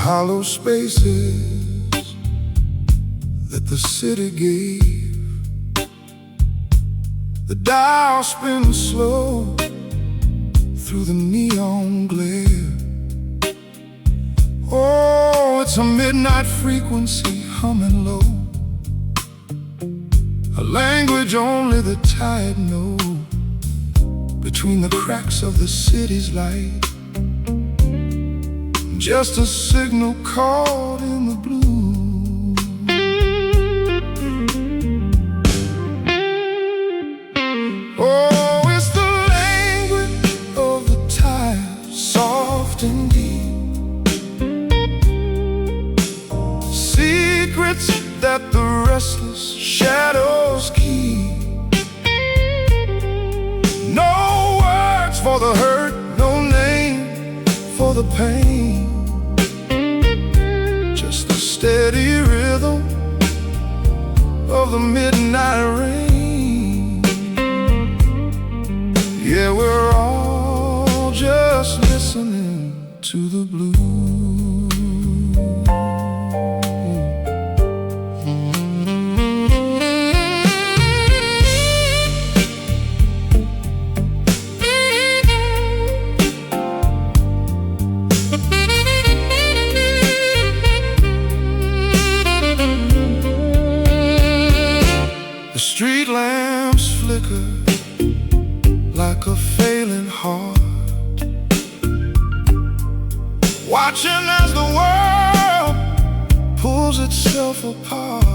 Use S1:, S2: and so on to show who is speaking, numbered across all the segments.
S1: hollow spaces that the city gave. The dial spins slow through the neon glare. Oh, it's a midnight frequency humming low, a language only the tired know. Between the cracks of the city's light, just a signal caught in the blue. Oh, it's the language of the tide, soft and deep. Secrets that the restless shadows keep. No words for the hurt, no name for the pain. Just the steady rhythm of the midnight rain. Yeah, we're all just listening to the blues. The street lamps flicker like a failing heart, watching as the world pulls itself apart.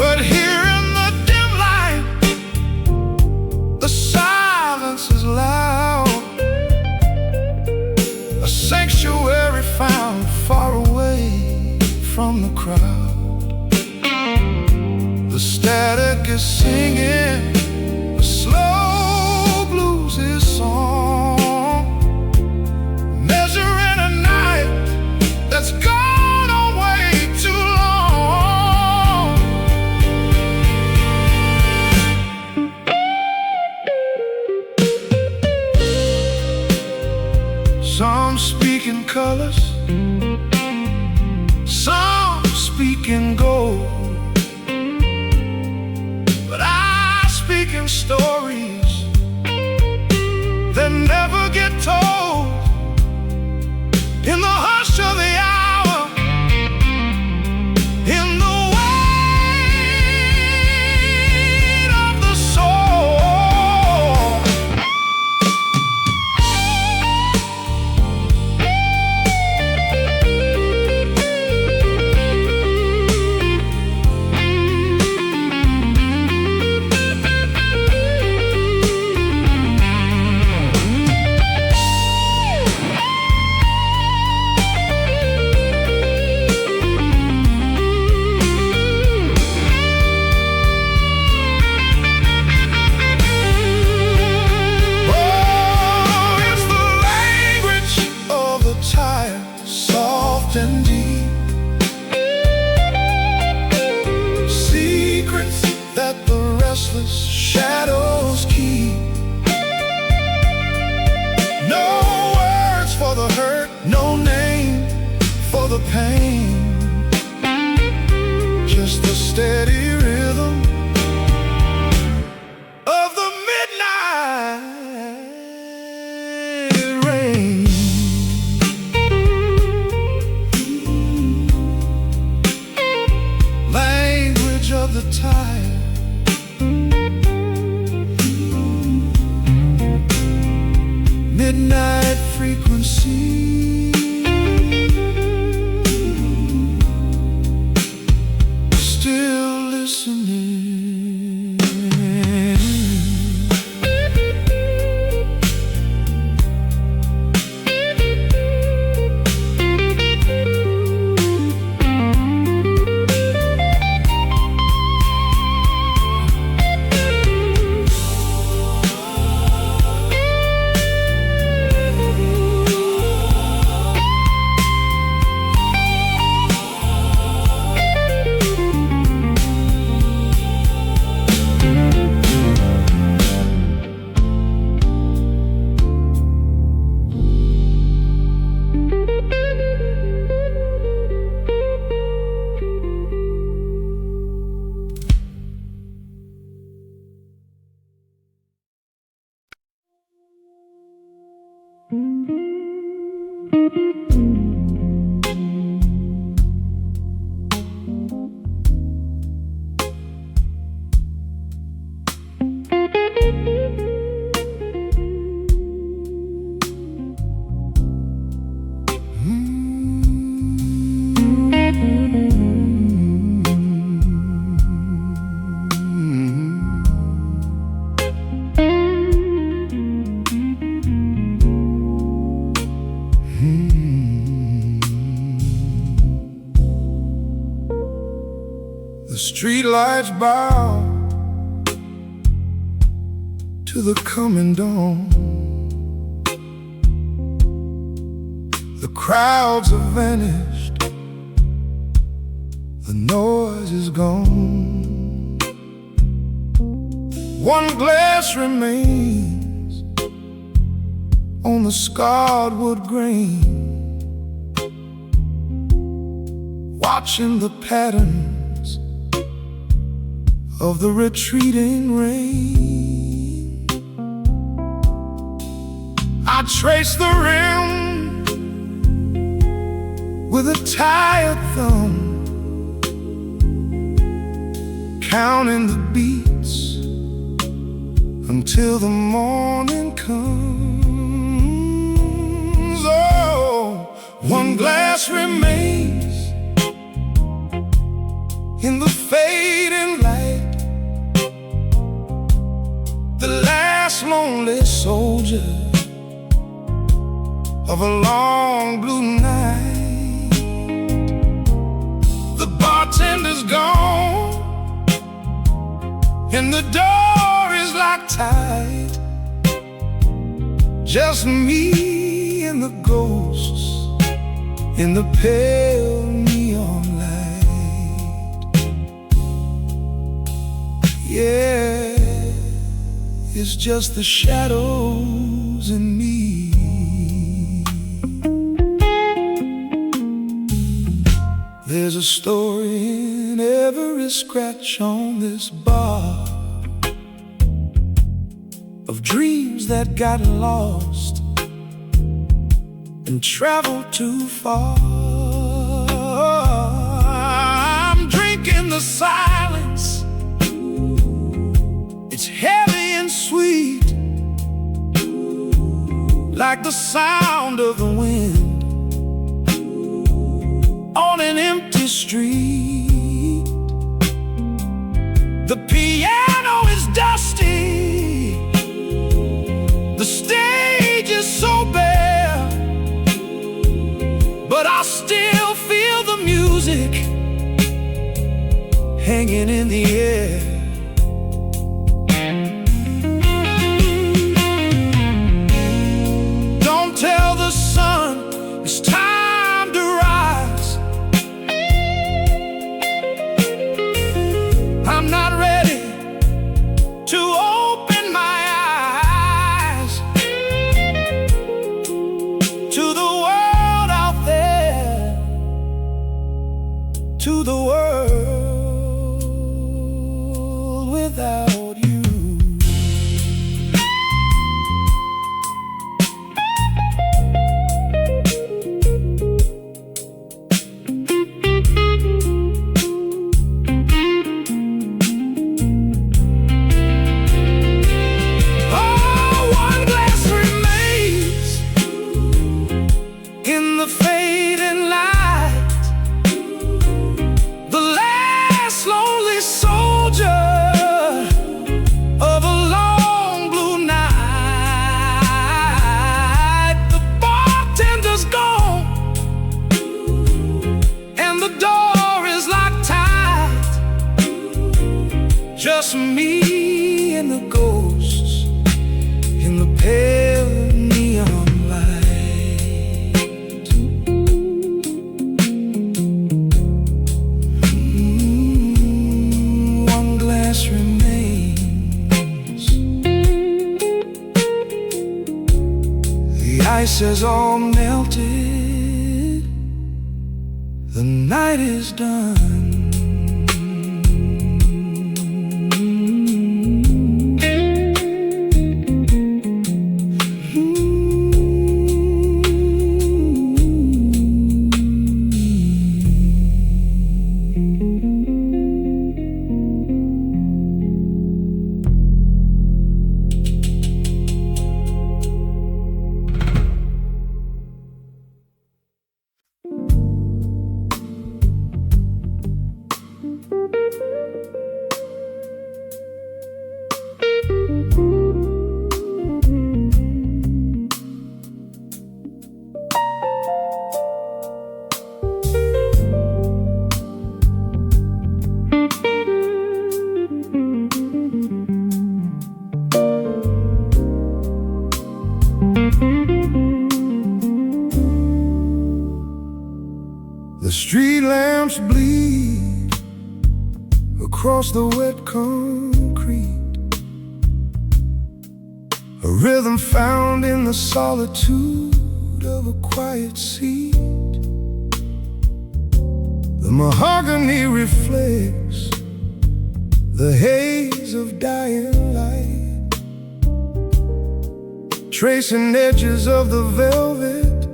S1: But here in the dim light, the silence is loud, a sanctuary found far away from the crowd. The static is singing a slow bluesy song, measuring a night that's gone on way too long. Some speak in colors, some speak in gold, speaking stories that never get told. In the hush of the hour, in the weight of the and deep. Secrets that the restless shadows keep. No words for the hurt, no name for the pain. Just the steady rhythm of the midnight rain. Of the tide, midnight frequency, still listening. The streetlights bow to the coming dawn. The crowds have vanished, the noise is gone. One glass remains on the scarred wood grain, watching the patterns of the retreating rain. I trace the rim with a tired thumb, counting the beats until the morning comes. Oh, one glass remains in the fading light, the last lonely soldier of a long blue night. The bartender's gone and the door is locked tight. Just me and the ghosts in the pale neon light. Yeah, it's just the shadows in me. There's a story in every scratch on this bar, of dreams that got lost and traveled too far. I'm drinking the silence, it's heavy and sweet, like the sound of the wind on an empty street. The piano is dusty, the stage is so bare, but I still feel the music hanging in the air. Don't tell the sun it's time to rise. I'm not ready to open my eyes to the world out there, to the world without you. The fading light, the last lonely soldier of a long blue night. The bartender's gone and the door is locked tight. Just me and the ghosts in the pale neon. The ice has all melted, the night is done. The street lamps bleed across the wet concrete, a rhythm found in the solitude of a quiet seat. The mahogany reflects the haze of dying light, tracing edges of the velvet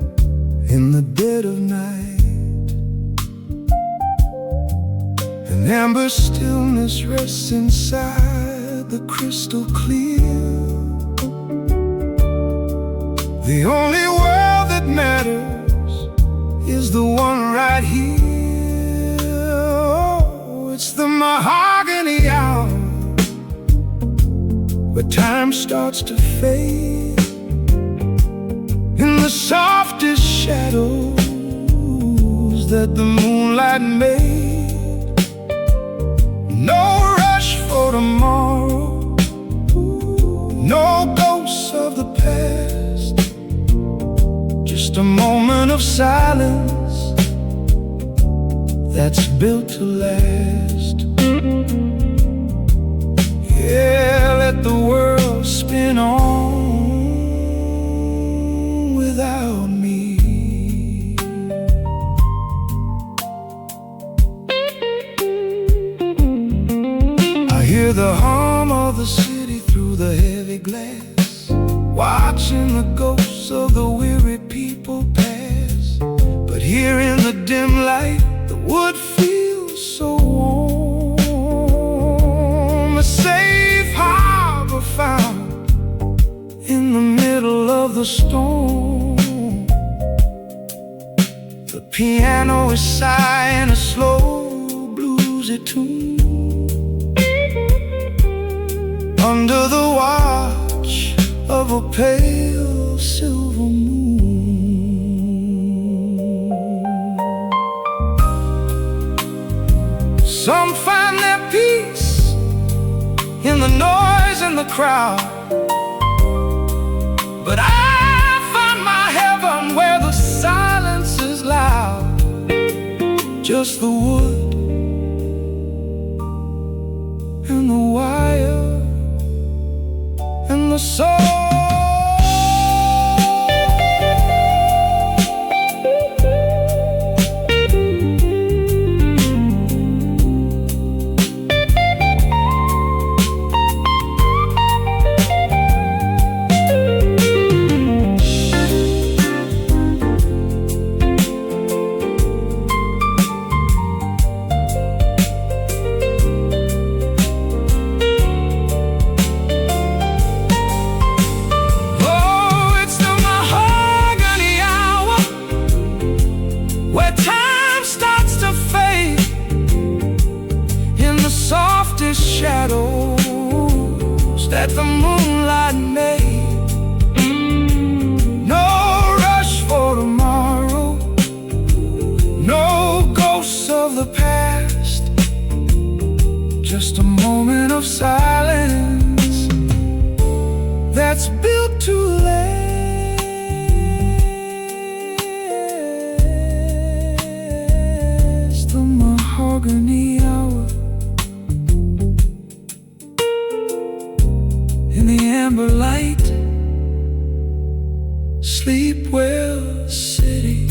S1: in the dead of night. An amber stillness rests inside the crystal clear. The only world that matters is the one right here. Oh, it's the mahogany hour, where time starts to fade in the softest shadows that the moonlight made. No rush for tomorrow, no ghosts of the past, just a moment of silence that's built to last. Yeah, let the world spin on without me. I hear the hum of the city through the heavy glass, watching the ghosts of the weary people pass. But here in the dim light, the wood feels so warm. A safe harbor found in the middle of the storm. The piano is sighing a slow bluesy tune under the watch of a pale silver moon. Some find their peace in the noise and the crowd, but I find my heaven where the silence is loud. Just the wood and the wire and the soul. Shadows that the moonlight made. No rush for tomorrow, no ghosts of the past, just a moment of silence that's built to last. The mahogany hour in the amber light. Sleep well, city.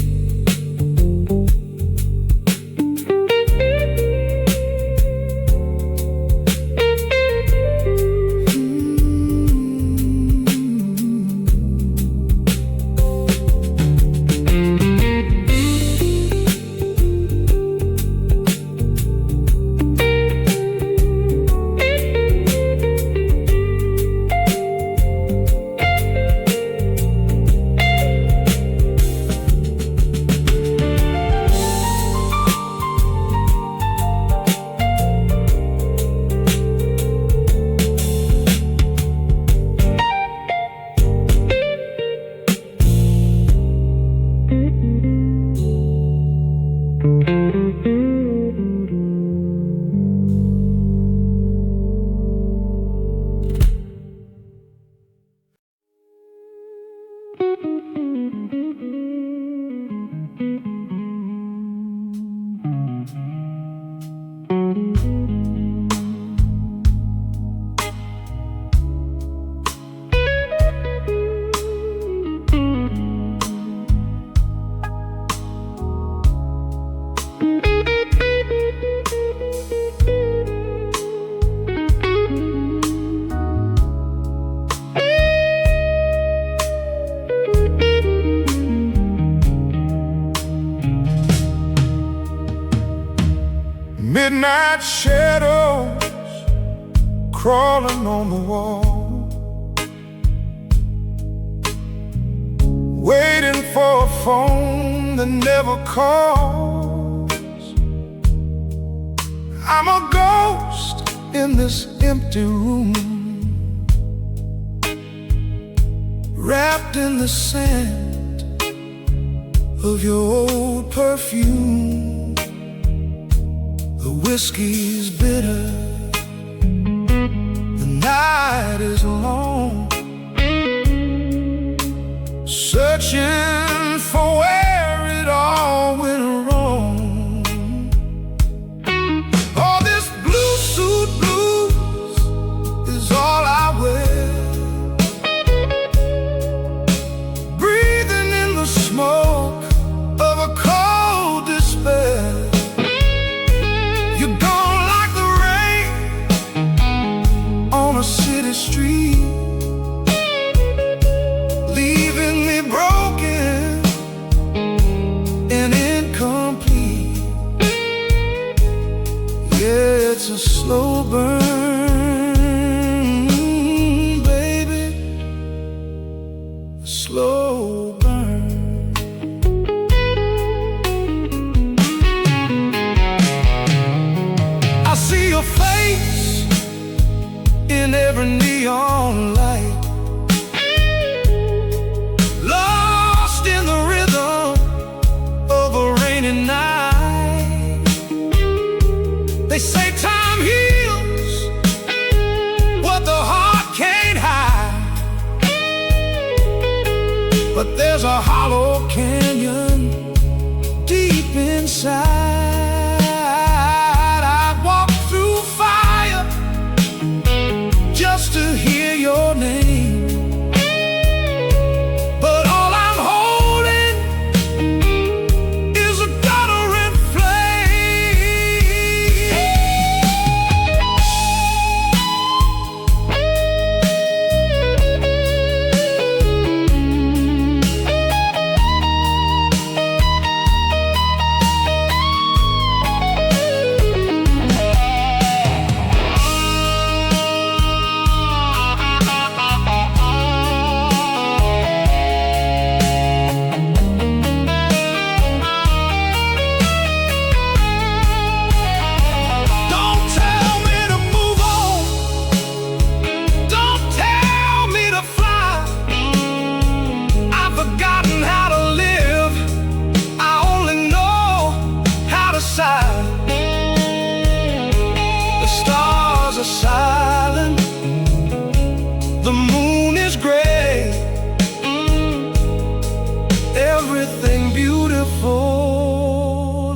S1: Midnight shadows crawling on the wall, waiting for a phone that never calls. I'm a ghost in this empty room, wrapped in the scent of your old perfume. The whiskey's bitter, the night is long, searching for where it all went wrong. Oh, this blue suit blues is all I wear, breathing in the smoke of a cold despair. You're gone like the rain on a city street, leaving me broken and incomplete. Yeah, it's a slow burn, baby, a slow burn. I see your face in every neon light, lost in the rhythm of a rainy night. They say time heals what the heart can't hide, but there's a hollow canyon deep inside. I'd walk through fire just to hear your name, but all I'm holding is a guttering silent, the moon is gray, everything beautiful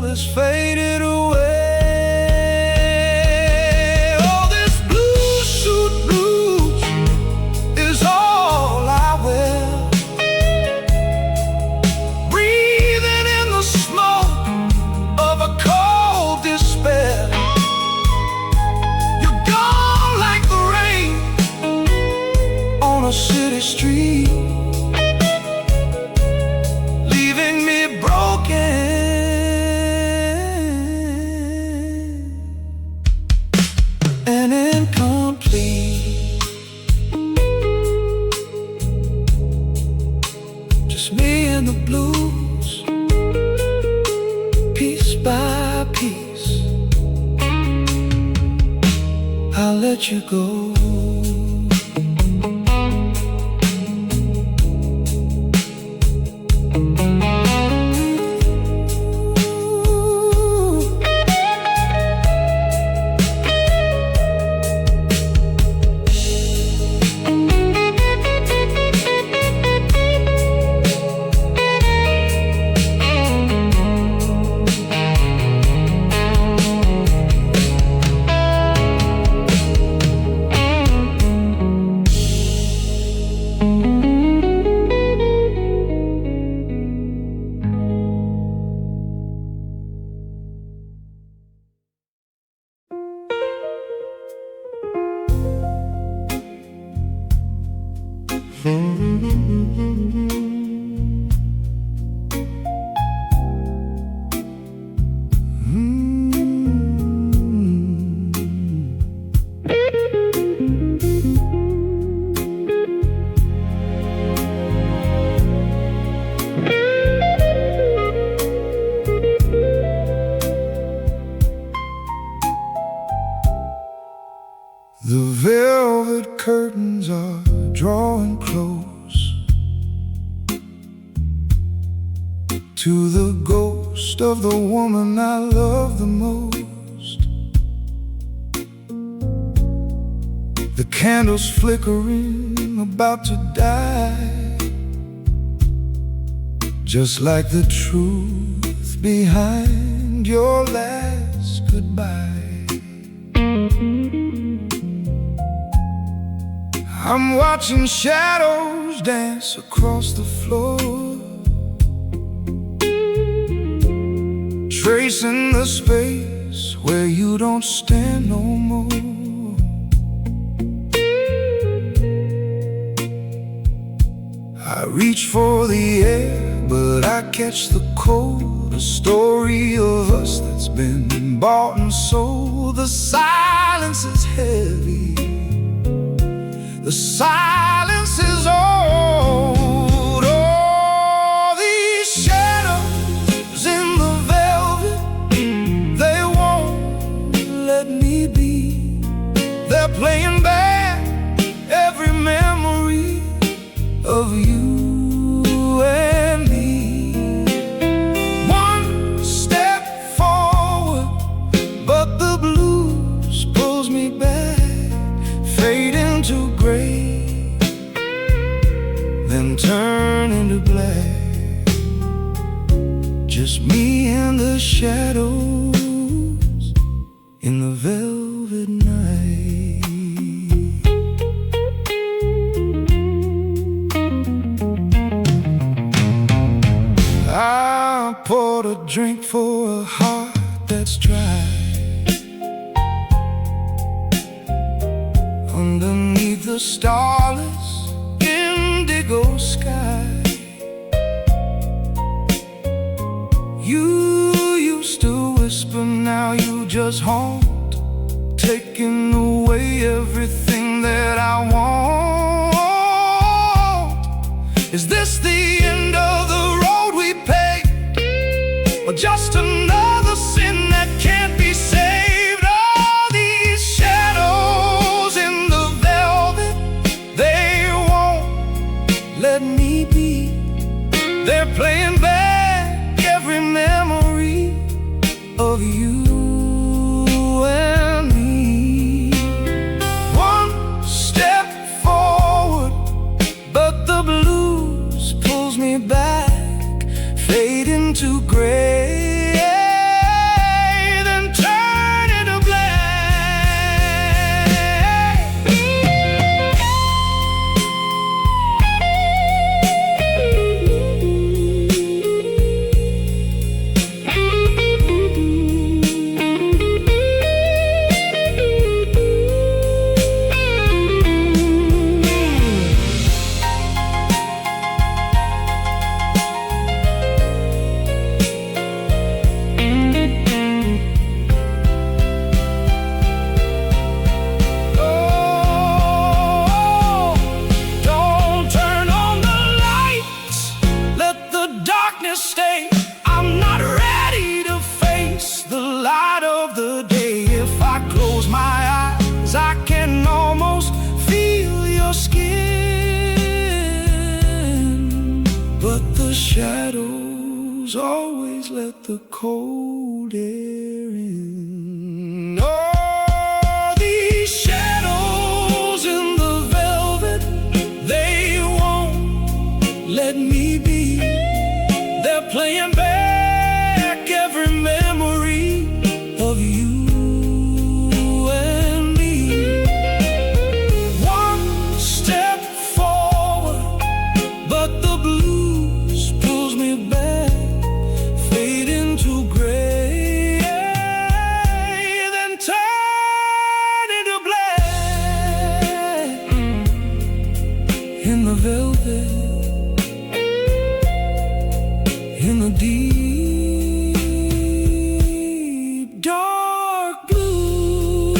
S1: is faded away. Oh, this blue suit blues is all I wear, breathing in the smoke of a cold despair. A city street, leaving me broken and incomplete. Just me and the blues, piece by piece. I'll let you go. to the ghost of the woman I love the most. The candle's flickering, about to die, just like the truth behind your last goodbye. I'm watching shadows dance across the floor, tracing the space where you don't stand no more. I reach for the air, but I catch the cold. A story of us that's been bought and sold. The silence is heavy, the silence is old. Oh, these shadows in the velvet, they won't let me be. They're playing back every memory of you and me. One step forward, but the blues pulls me back, fade into gray, then turn into black. Just me and the shadows in the velvet night. I poured a drink for a heart that's dry, underneath the starless indigo sky. You used to whisper, now you just haunt, taking away everything that I want. Is this the end of the road we paved, or just another sin that can't be saved? All these shadows in the velvet, they won't let me be. They're playing back every memory of you and me. One step forward, but the blues pulls me back, fade into gray, then turn into black. Stay. I'm not ready to face the light of the day. If I close my eyes, I can almost feel your skin, but the shadows always let the cold air in. Oh, these shadows in the velvet, they won't let me be. They're playing back every memory of you and me. One step forward, but the blues pulls me back, fade into gray, then turn into black. In the velvet, in the deep dark blue.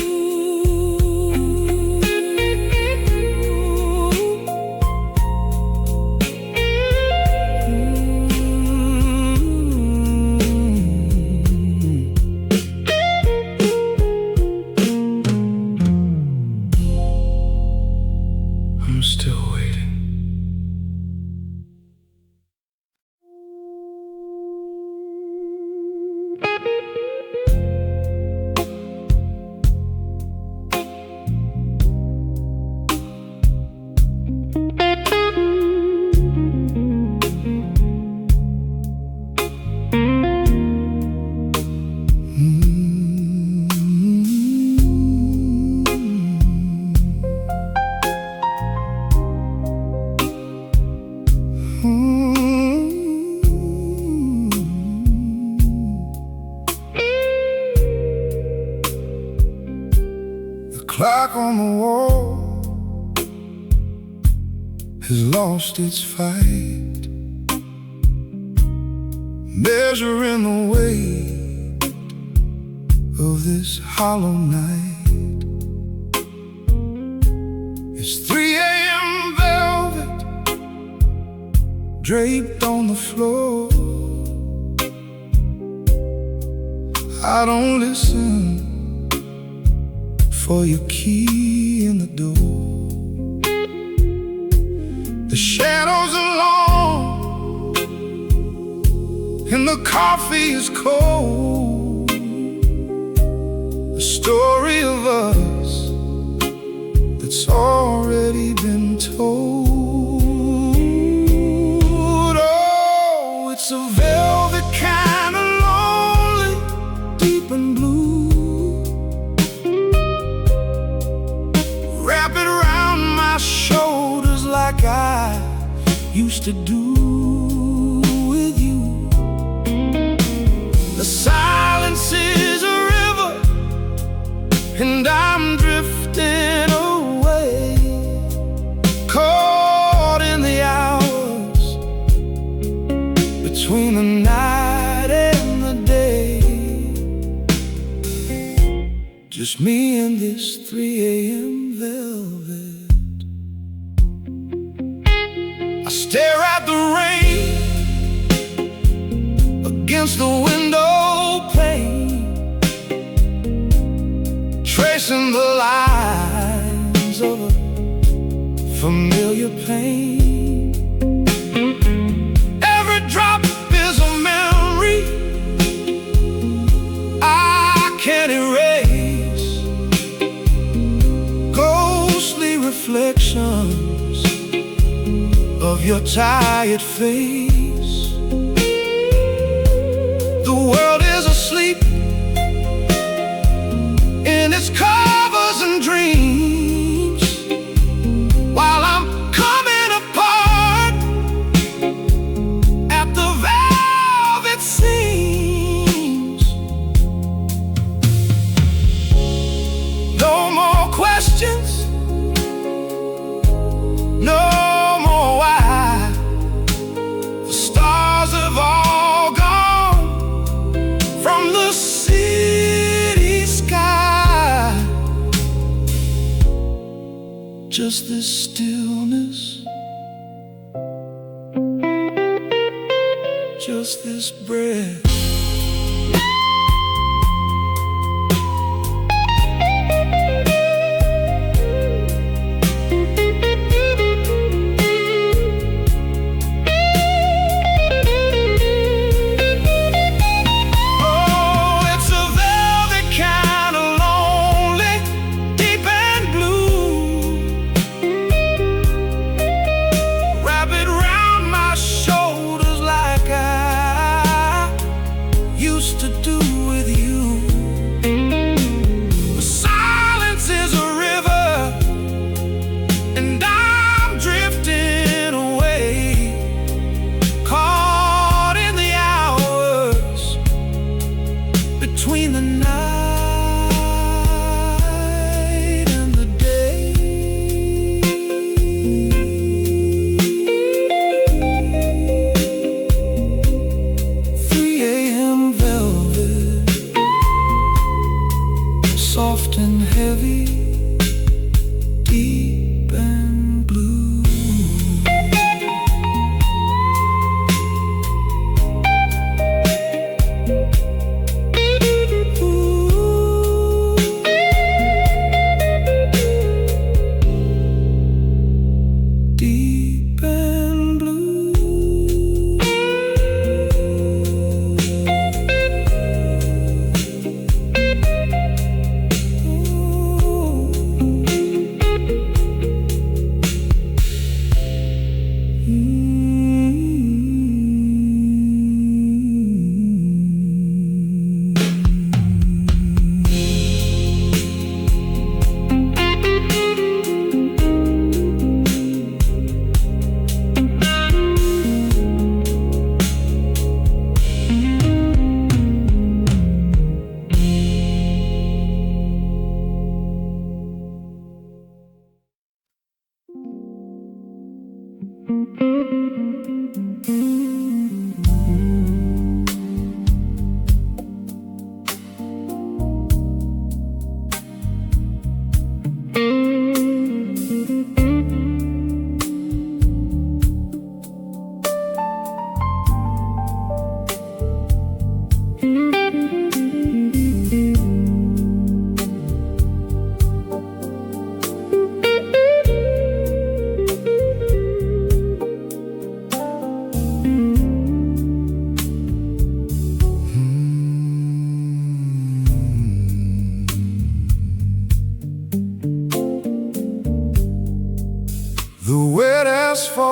S1: I'm still waiting. clock on the wall has lost its fight, measuring the weight of this hollow night. It's 3 a.m. velvet draped on the floor. I don't listen for your key in the door. The shadows are long and the coffee is cold. A story of us that's already been told. Oh, it's a velvet kind of lonely, deep and blue. Wrap it around my shoulders like I used to do with you. The silence is a river and I'm drifting away, caught in the hours between the night and the day. Just me and this 3 a.m. velvet. I stare at the rain against the window pane, tracing the lines of a familiar pain. Every drop is a memory I can't erase, ghostly reflections of your tired face. The world is asleep in its covers and dreams, while I'm coming apart at the velvet seams. No more questions, no more why. The stars have all gone from the city sky. Just this stillness, just this breath.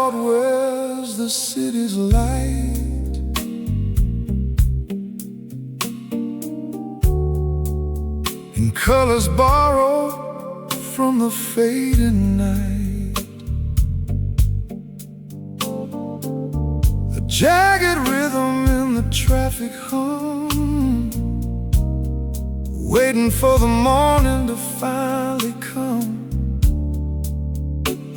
S1: outwears the city's light. In colors borrowed from the fading night, a jagged rhythm in the traffic hum, waiting for the morning to finally come.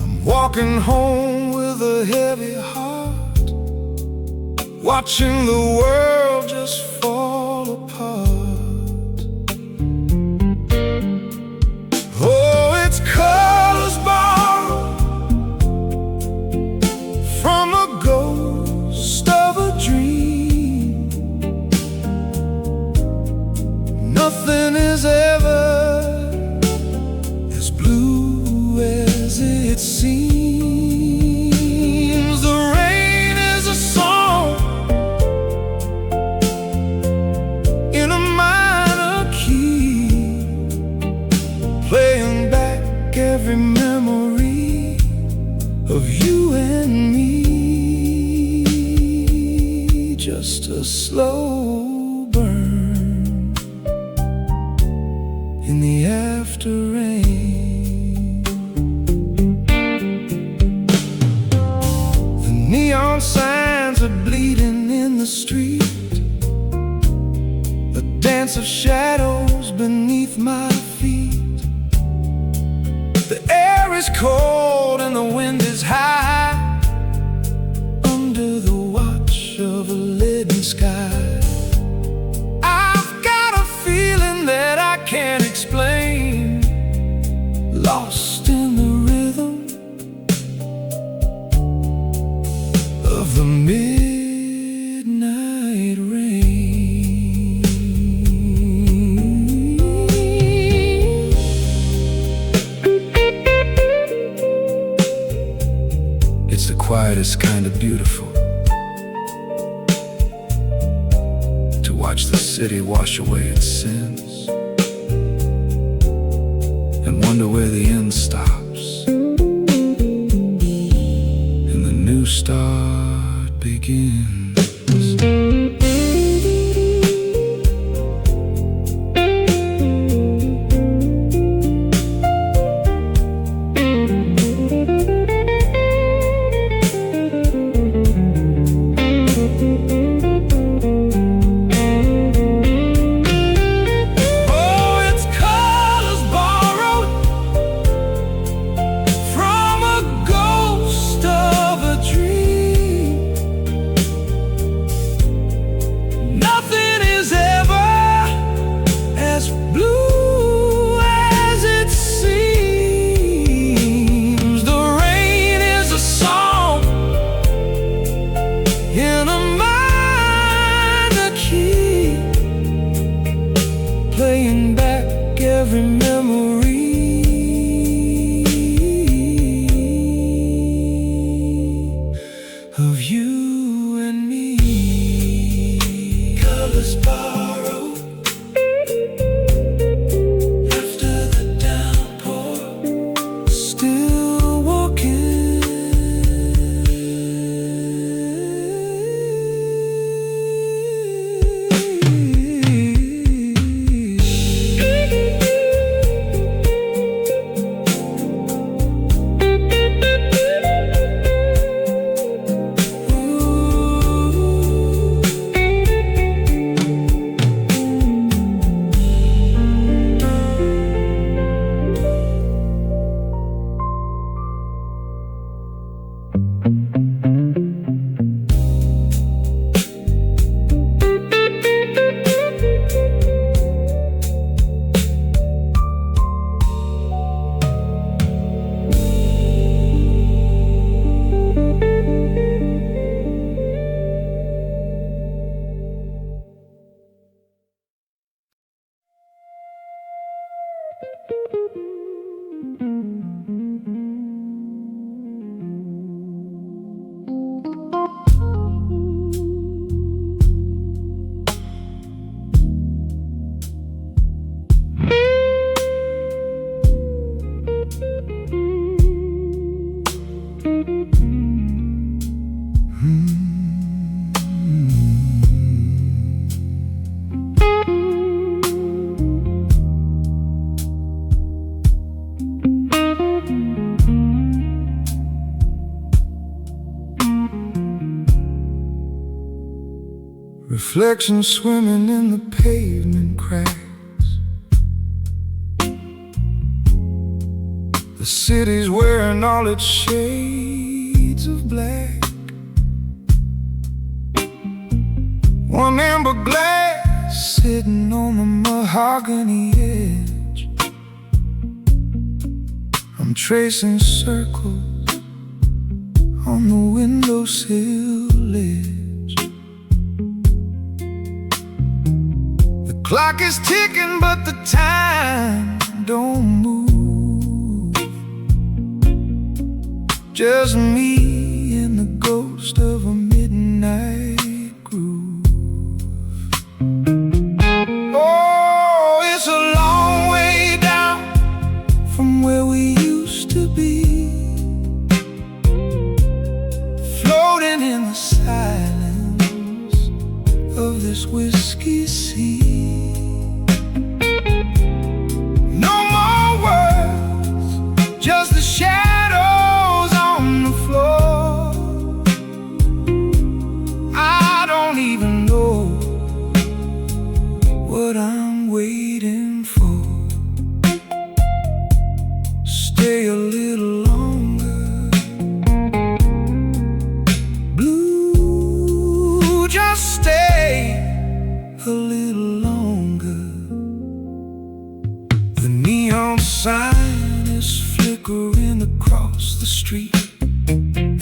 S1: I'm walking home with a heavy heart, watching the world just fall apart. Oh, it's colors borrowed from a ghost of a dream. Nothing is ever as blue as it seems. The rain is a song in a minor key, playing back every memory of you and me. Just a slow burn in the after rain. The neon signs are bleeding in the street, a dance of shadows beneath my feet. The air is cold and the wind is high, under the watch of a leaden sky. I've got a feeling that I can't explain, lost in the rhythm of the midnight rain. It's the quietest kind of beautiful to watch the city wash away its sins and wonder where the end stops and the new start begins. In a minor key, playing back every memory of you and me. Colors borrowed after the downpour, still walking. reflections swimming in the pavement cracks. The city's wearing all its shades of black. One amber glass sitting on the mahogany edge. I'm tracing circles on the windowsill ledge. The clock is ticking, but the time don't move. Just me and the ghost of a midnight groove. Oh, it's a long way down from where we used to be, floating in the silence of this whiskey sea. No more words, just the shadows on the floor. I don't even know what I'm waiting for. Stay a little longer, blue, just stay a little longer. The neon sign is flickering across the street,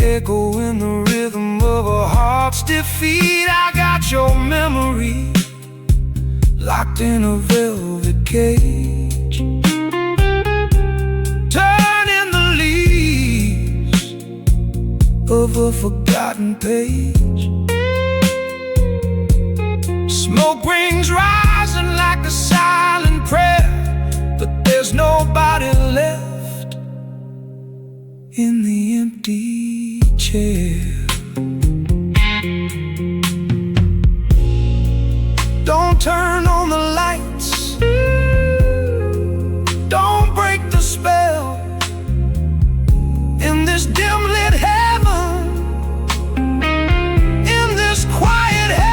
S1: echoing the rhythm of a heart's defeat. I got your memory locked in a velvet cage, turning the leaves of a forgotten page. Smoke rings rising like a silent prayer, but there's nobody left in the empty chair. Don't turn on the lights, don't break the spell. In this dim lit heaven, in this quiet hell.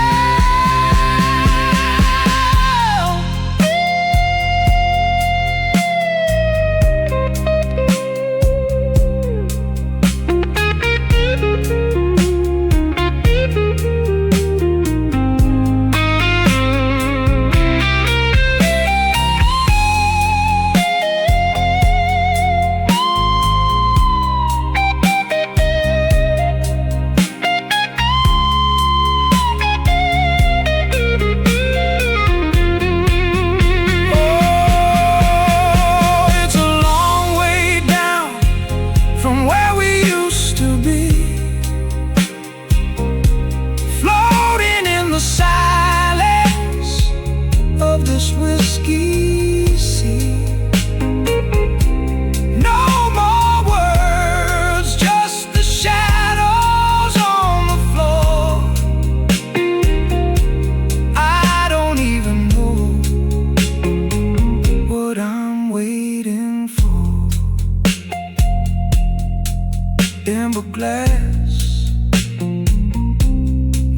S1: Amber glass,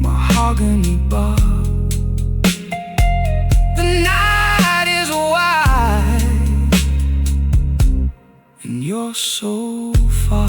S1: mahogany bar. The night is wide, and you're so far.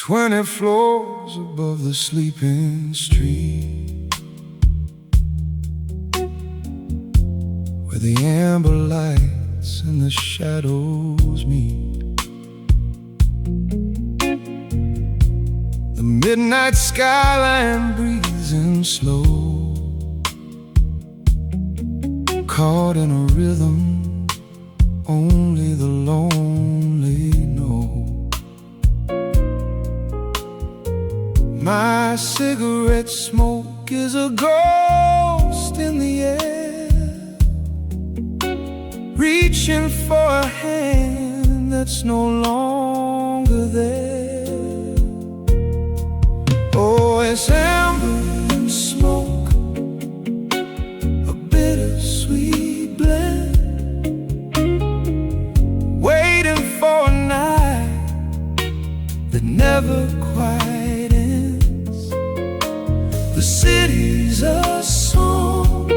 S1: 20 floors above the sleeping street, where the amber lights and the shadows meet. The midnight skyline breathing slow, caught in a rhythm only the lonely know. My cigarette smoke is a ghost in the air, reaching for a hand that's no longer there. Oh, it's amber and smoke, a bittersweet blend, waiting for a night that never quite ends. The city's a song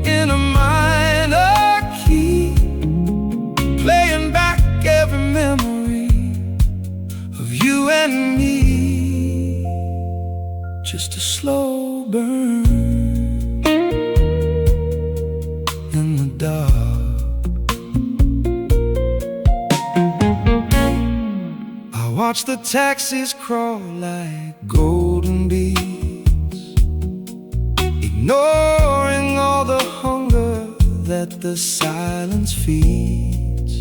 S1: in a minor key, playing back every memory of you and me. Just a slow burn in the dark. I watch the taxis crawl like golden bees, ignoring all the hunger that the silence feeds.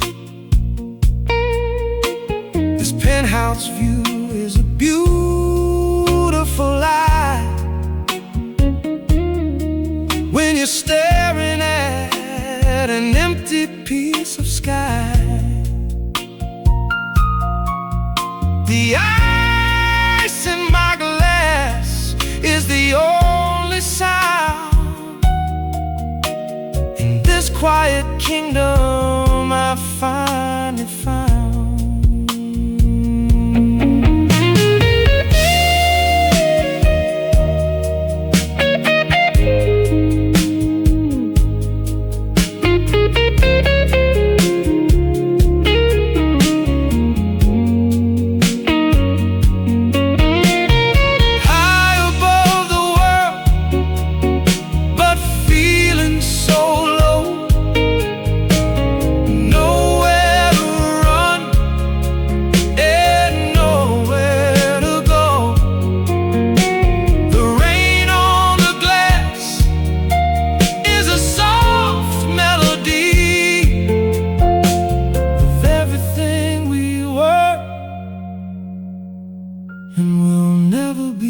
S1: This penthouse view is a beautiful lie when you're staring at an empty piece of sky. The ice in my glass is the only sound in this quiet kingdom I finally found. And we'll never be.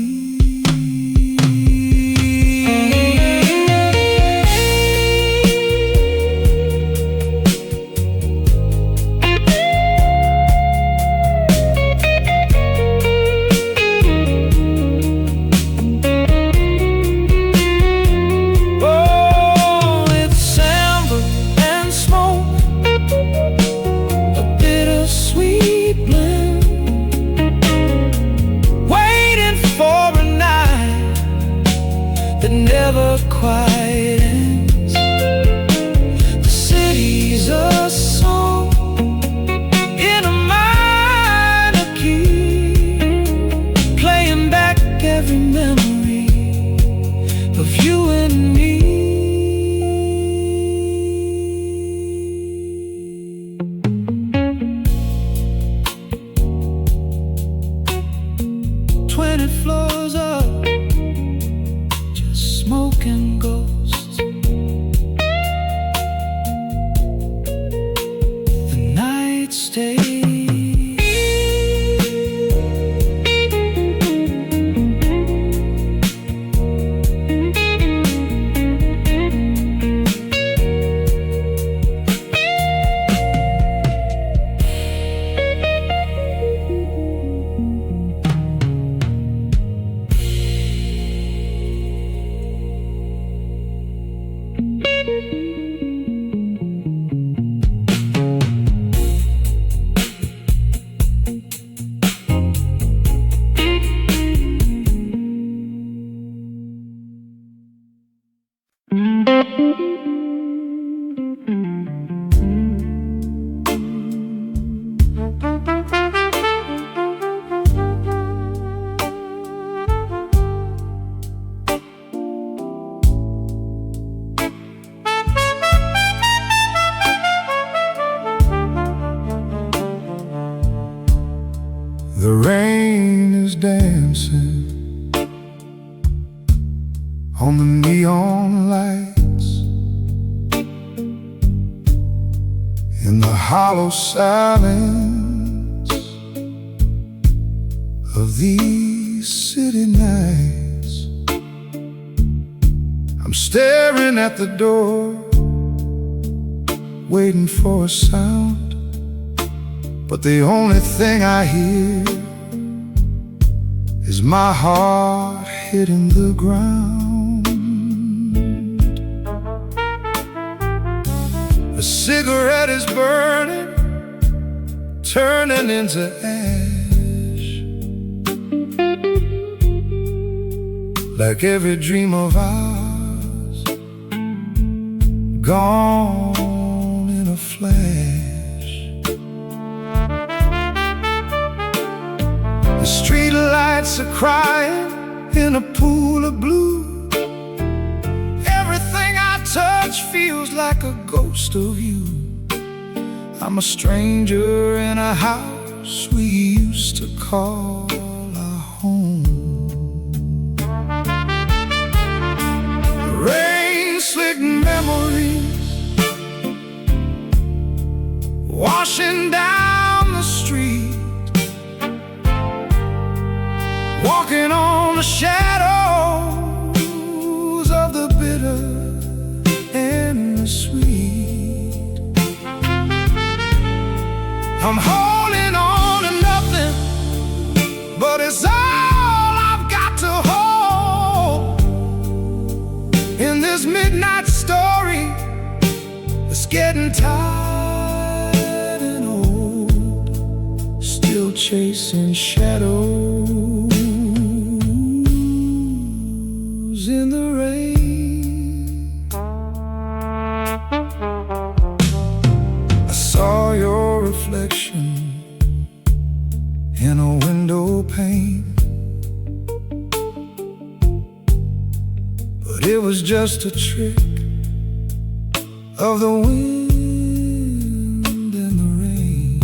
S1: Oh, it's amber and smoke, a bittersweet blend, waiting for rain is dancing on the neon lights, in the hollow silence of these city nights. I'm staring at the door, waiting for a sound, but the only thing I hear is my heart hitting the ground. A cigarette is burning, turning into ash, like every dream of ours, gone in a flash. The street lights are crying in a pool of blue. Everything I touch feels like a ghost of you. I'm a stranger in a house we used to call our home. Rain-slick memories washing down the street, walking on the shadows of the bitter and the sweet. I'm holding on to nothing, but it's all I've got to hold in this midnight story that's getting tired and old, still chasing shadows in the rain. I saw your reflection in a window pane, but it was just a trick of the wind and the rain.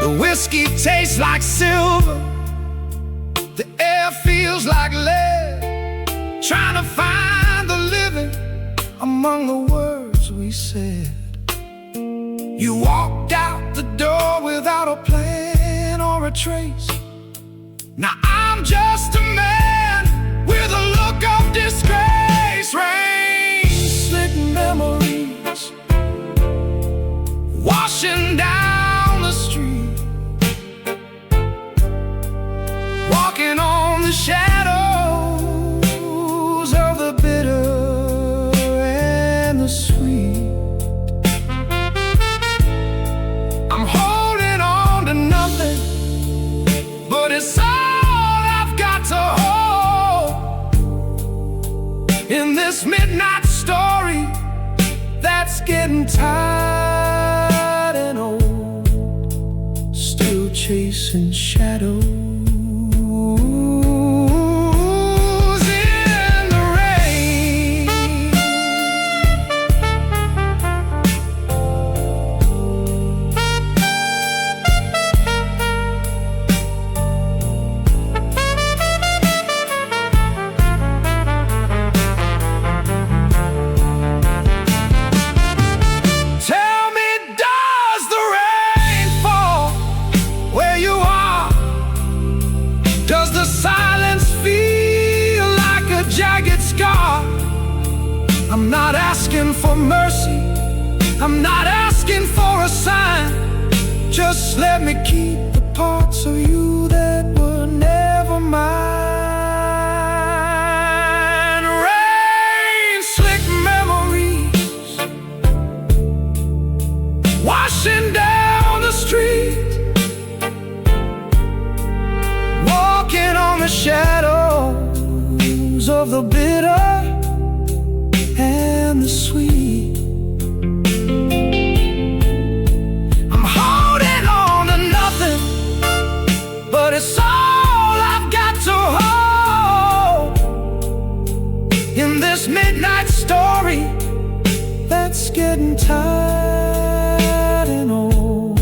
S1: The whiskey tastes like silver, the air feels like lead, trying to find the living among the words we said. You walked out the door without a plan or a trace. Now I'm just a man with a look of disgrace. Rain-slick memories washing down the street, walking on the shadows of the bitter and the sweet. I'm holding on to nothing, but it's all I've got to hold in this midnight story that's getting tired and old, still chasing shadows. I'm not asking for mercy, I'm not asking for a sign. Just let me keep the parts of you that were never mine. Rain-slick memories washing down the street, walking on the shadows of the bitter and the sweet. I'm holding on to nothing, but it's all I've got to hold in this midnight story that's getting tired and old,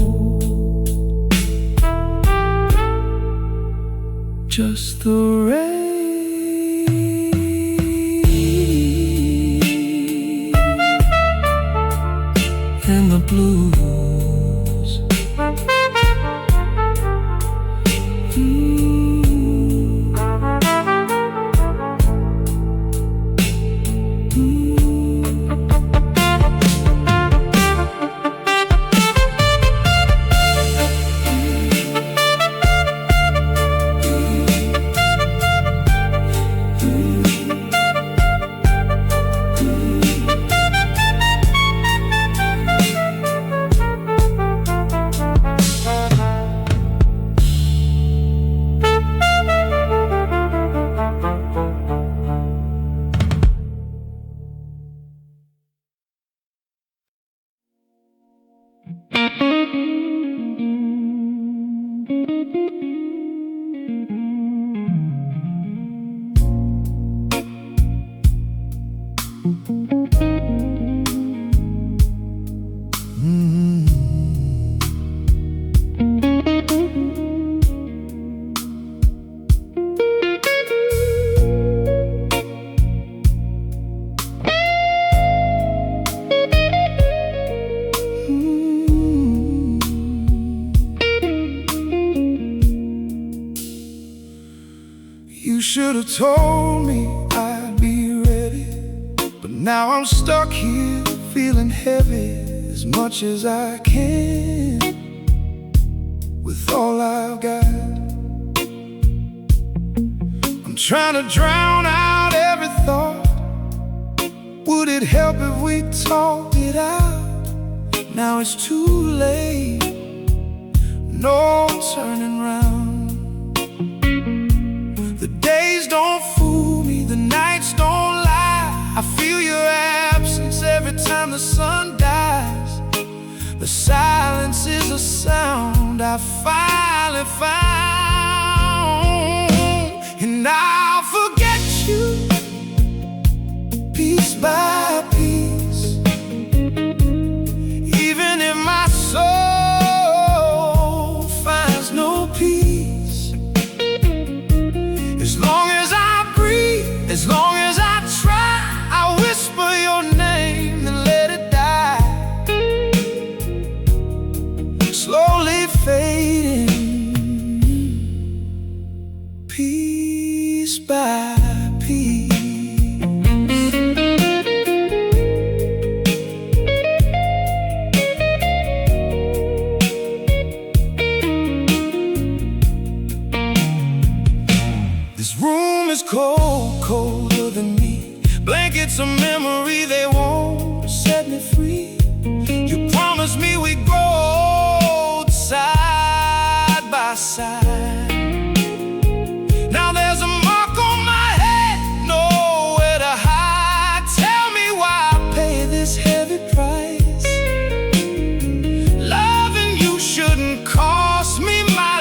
S1: just the rain and the blues. You should have told me I'd be ready, but now I'm stuck here feeling heavy as much as I can with all I've got. I'm trying to drown out every thought. Would it help if we talked it out? Now it's too late, no turning round. The days don't fool me, the nights don't lie. I feel your absence every time the sun dies. The silence is a sound I finally found, and I'll forget you piece by piece, even if my soul finds no peace. As long as I breathe, as long as I try, I whisper your name and let it die, slowly fading, piece by piece. This room is cold, colder than me. Blankets of memory, they won't set me free. You promised me we'd grow side by side. Now there's a mark on my head, nowhere to hide. Tell me why I pay this heavy price. Loving you shouldn't cost me my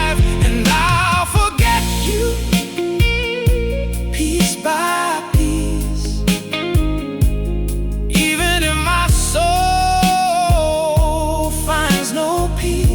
S1: life, and I'll forget you piece by piece, even if my soul finds no peace.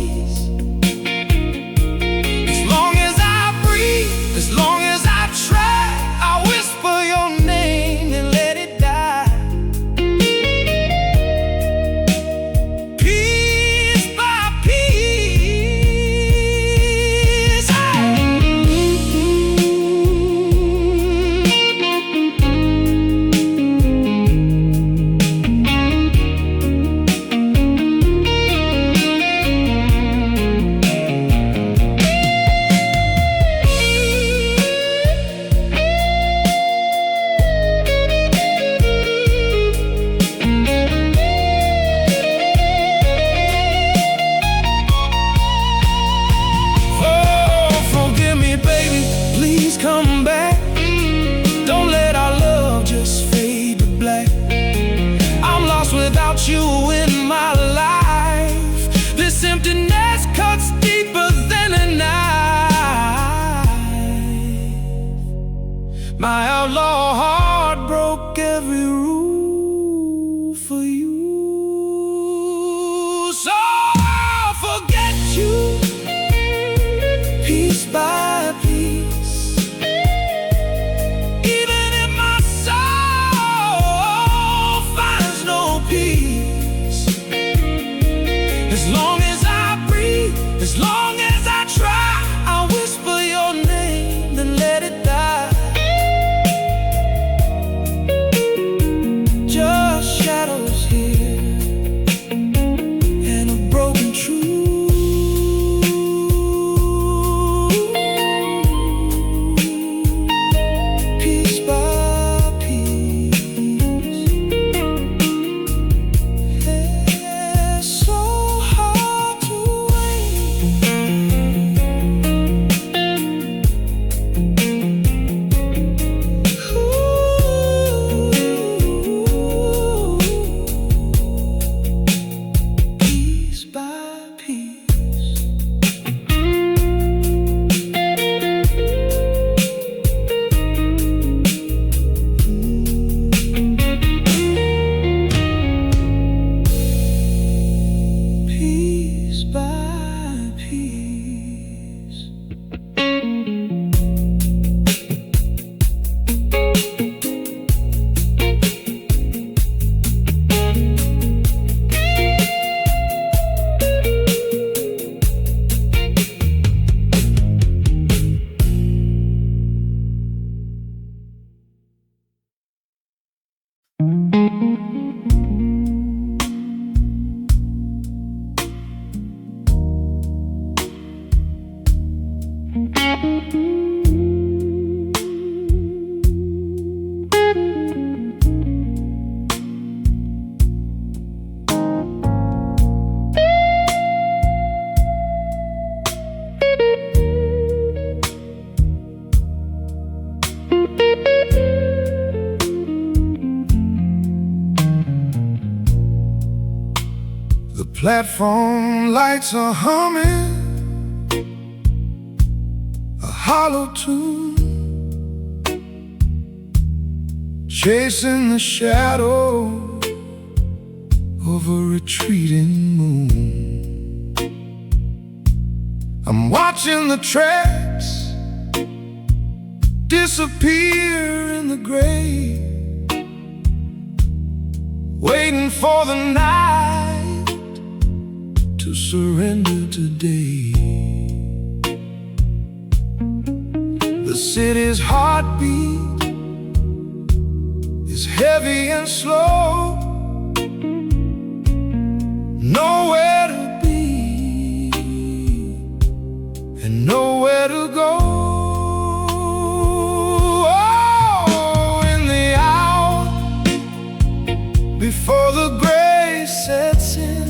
S1: As long as I breathe, as long as I try, I'll whisper your name, then let it die. Just shadows here and a broken truth. Piece by piece, it's so hard to wait. Piece by piece. Piece by piece. The platform lights are humming a hollow tune, chasing the shadow of a retreating moon. I'm watching the tracks disappear in the gray, waiting for the night to surrender today. The city's heartbeat is heavy and slow, nowhere to be and nowhere to go. Oh, in the hour before the gray sets in,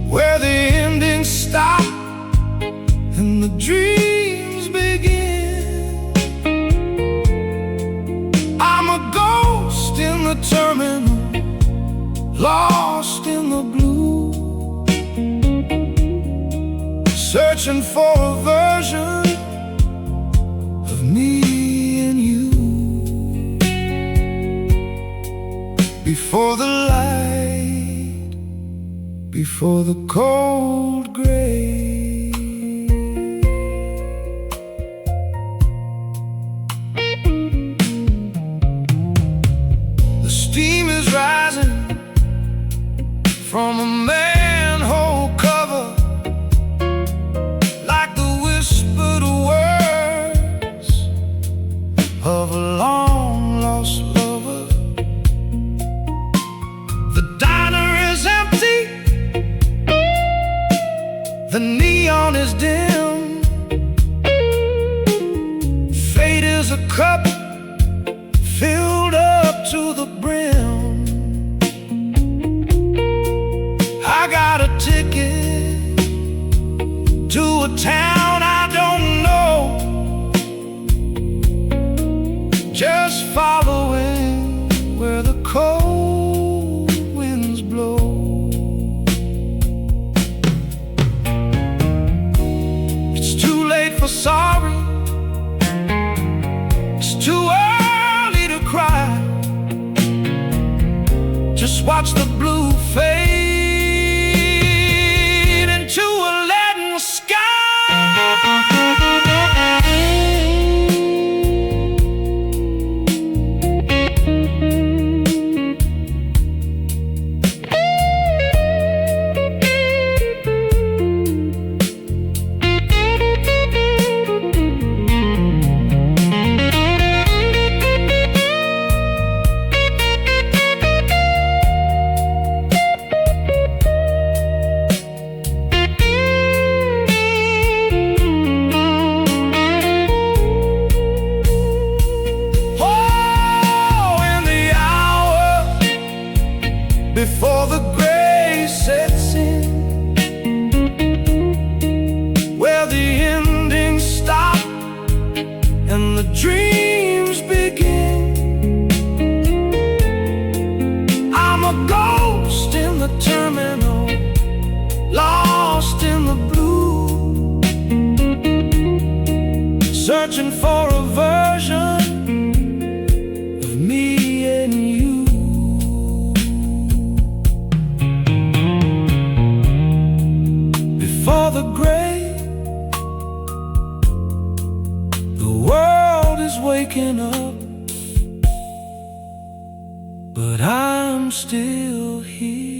S1: where the endings stop and the dreams begin, I'm a ghost in the terminal, lost in the blue, searching for a version of me and you. Before the light, before the cold gray. The steam is rising from a manhole cover, like the whispered words of a long-lost lover. The diner is empty, the neon is dim, fate is a cup filled up to the brim. I got a ticket to a town I don't know, just following where the cold winds blow. It's too late for sorry, it's too early to cry. Just watch the blue fade into a leaden sky. before the gray sets in, where the endings stop and the dreams begin. I'm a ghost in the terminal, lost in the blue, searching for a version of me and you. Before the gray, the world is waking up, but I'm still here.